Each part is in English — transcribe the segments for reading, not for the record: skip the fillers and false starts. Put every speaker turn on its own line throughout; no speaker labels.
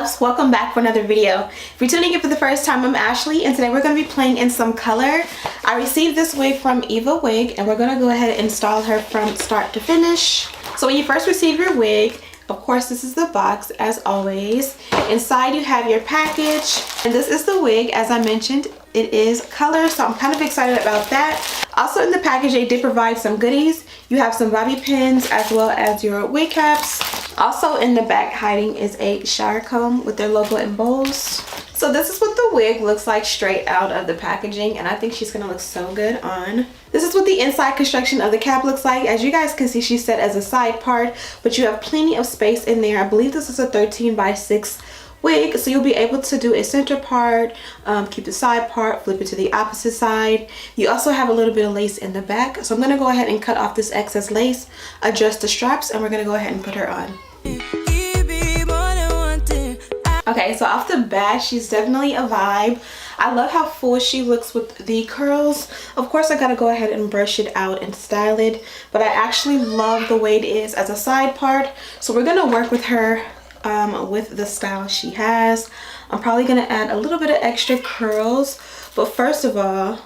loves, welcome back for another video. If you're tuning in for the first time, I'm Ashley and today we're going to be playing in some color. I received this wig from Evawigs and we're going to go ahead and install her from start to finish. So when you first receive your wig, of course this is the box as always. Inside you have your package and this is the wig. As I mentioned, it is color, so I'm kind of excited about that. Also in the package they did provide some goodies. You have some bobby pins as well as your wig caps. Also in the back hiding is a shower comb with their logo embossed. So this is what the wig looks like straight out of the packaging, and I think she's gonna look so good on. This is what the inside construction of the cap looks like. As you guys can see, she's set as a side part, but you have plenty of space in there. I believe this is a 13x6 wig, so you'll be able to do a center part, keep the side part, flip it to the opposite side. You also have a little bit of lace in the back, so I'm going to go ahead and cut off this excess lace, adjust the straps, and we're going to go ahead and put her on. Okay, so off the bat, she's definitely a vibe. I love how full she looks with the curls. Of course, I gotta go ahead and brush it out and style it, but I actually love the way it is as a side part. So we're gonna work with her with the style she has. I'm probably gonna add a little bit of extra curls, but first of all,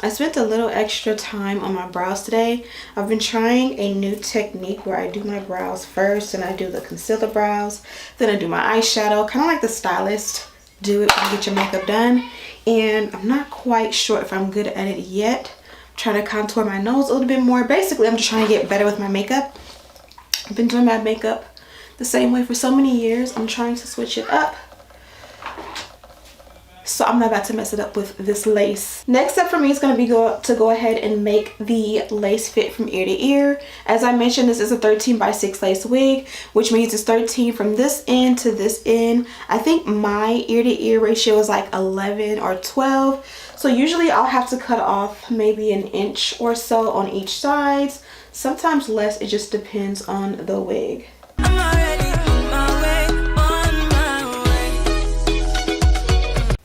I spent a little extra time on my brows today. I've been trying a new technique where I do my brows first and I do the concealer brows, then I do my eyeshadow, kind of like the stylist do it when you get your makeup done. And I'm not quite sure if I'm good at it yet. I'm trying to contour my nose a little bit more. Basically, I'm just trying to get better with my makeup. I've been doing my makeup the same way for so many years. I'm trying to switch it up, so I'm not about to mess it up with this lace. Next step for me is going to be to go ahead and make the lace fit from ear to ear. As I mentioned, this is a 13x6 lace wig, which means it's 13 from this end to this end. I think my ear to ear ratio is like 11 or 12, so usually I'll have to cut off maybe an inch or so on each side, sometimes less. It just depends on the wig.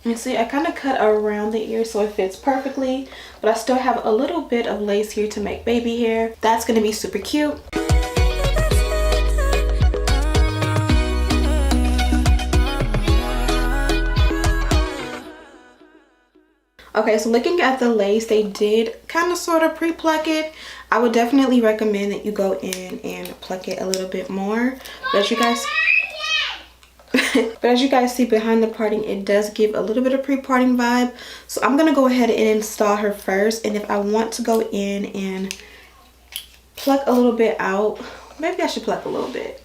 You see, I kind of cut around the ear so it fits perfectly, but I still have a little bit of lace here to make baby hair. That's going to be super cute. Okay, so looking at the lace, they did kind of sort of pre-pluck it. I would definitely recommend that you go in and pluck it a little bit more. But as you guys see behind the parting, it does give a little bit of pre-parting vibe. So I'm going to go ahead and install her first. And if I want to go in and pluck a little bit out, maybe I should pluck a little bit.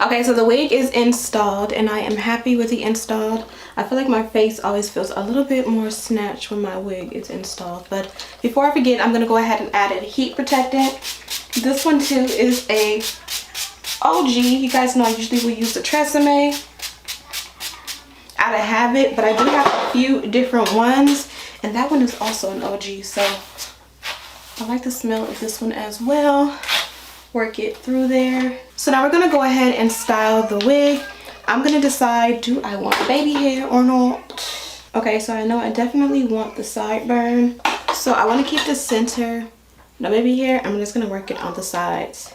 Okay, so the wig is installed and I am happy with the installed. I feel like my face always feels a little bit more snatched when my wig is installed. But before I forget, I'm going to go ahead and add a heat protectant. This one too is a OG. You guys know I usually will use the Tresemme out of habit, but I do have a few different ones. And that one is also an OG, so I like the smell of this one as well. Work it through there. So now we're gonna go ahead and style the wig. I'm gonna decide, do I want baby hair or not? Okay, so I know I definitely want the sideburn. So I wanna keep the center, no baby hair. I'm just gonna work it on the sides.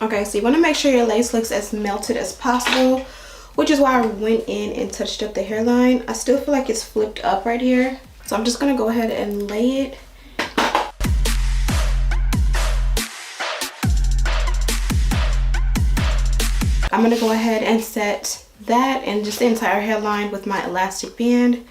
Okay, so you want to make sure your lace looks as melted as possible, which is why I went in and touched up the hairline. I still feel like it's flipped up right here, so I'm just going to go ahead and lay it. I'm going to go ahead and set that and just the entire hairline with my elastic band.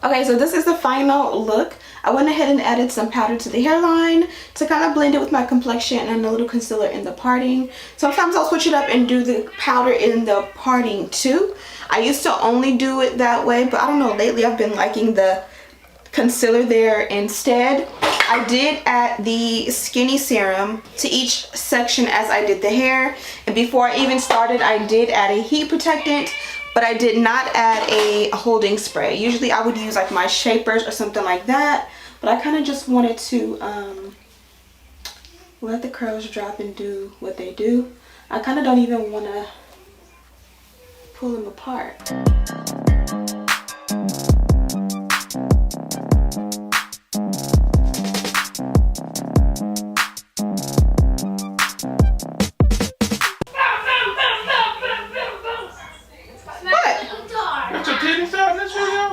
Okay, so this is the final look. I went ahead and added some powder to the hairline to kind of blend it with my complexion and a little concealer in the parting. Sometimes I'll switch it up and do the powder in the parting too. I used to only do it that way, but I don't know, lately I've been liking the concealer there instead. I did add the skinny serum to each section as I did the hair, and before I even started I did add a heat protectant, but I did not add a holding spray. Usually I would use like my shapers or something like that, but I kind of just wanted to let the curls drop and do what they do. I kind of don't even want to pull them apart.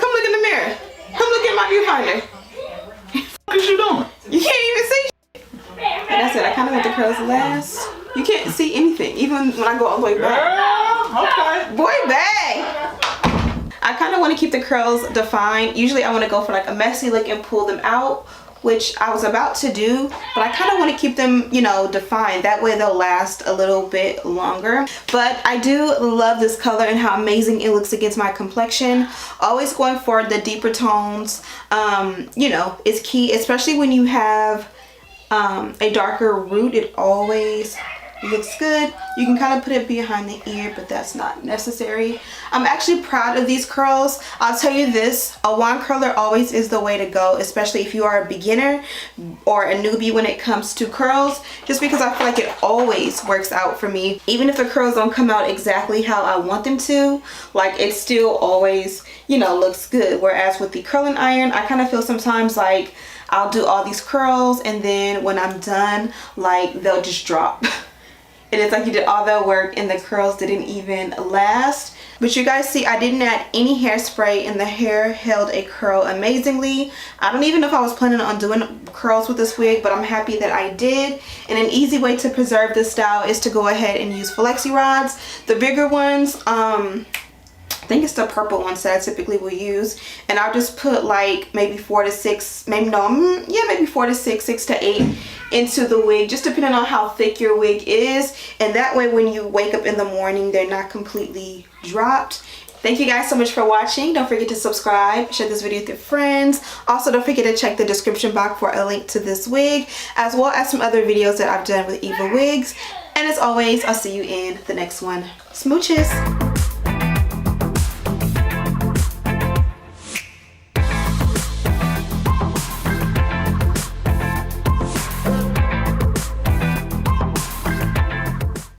Come look in the mirror. Come look at my viewfinder.
What is you doing?
You can't even see. Like I said, I kind of let the curls last. You can't see anything, even when I go all the way back.
Okay.
Boy, back. I kind of want to keep the curls defined. Usually I want to go for like a messy look and pull them out, which I was about to do, but I kind of want to keep them, you know, defined. That way they'll last a little bit longer. But I do love this color and how amazing it looks against my complexion. Always going for the deeper tones, you know, is key, especially when you have a darker root. It always looks good. You can kind of put it behind the ear, but that's not necessary. I'm actually proud of these curls. I'll tell you this, a wand curler always is the way to go, especially if you are a beginner or a newbie when it comes to curls, just because I feel like it always works out for me. Even if the curls don't come out exactly how I want them to, like it still always, you know, looks good. Whereas with the curling iron, I kind of feel sometimes like I'll do all these curls and then when I'm done, like they'll just drop. And it's like you did all that work and the curls didn't even last. But you guys see, I didn't add any hairspray and the hair held a curl amazingly. I don't even know if I was planning on doing curls with this wig, but I'm happy that I did. And an easy way to preserve this style is to go ahead and use flexi rods. The bigger ones, I think it's the purple ones that I typically will use, and I'll just put like maybe 4 to 6, maybe no, yeah, maybe 4 to 6, 6 to 8 into the wig, just depending on how thick your wig is, and that way when you wake up in the morning they're not completely dropped. Thank you guys so much for watching. Don't forget to subscribe, share this video with your friends. Also, don't forget to check the description box for a link to this wig, as well as some other videos that I've done with Evawigs. And as always, I'll see you in the next one. Smooches!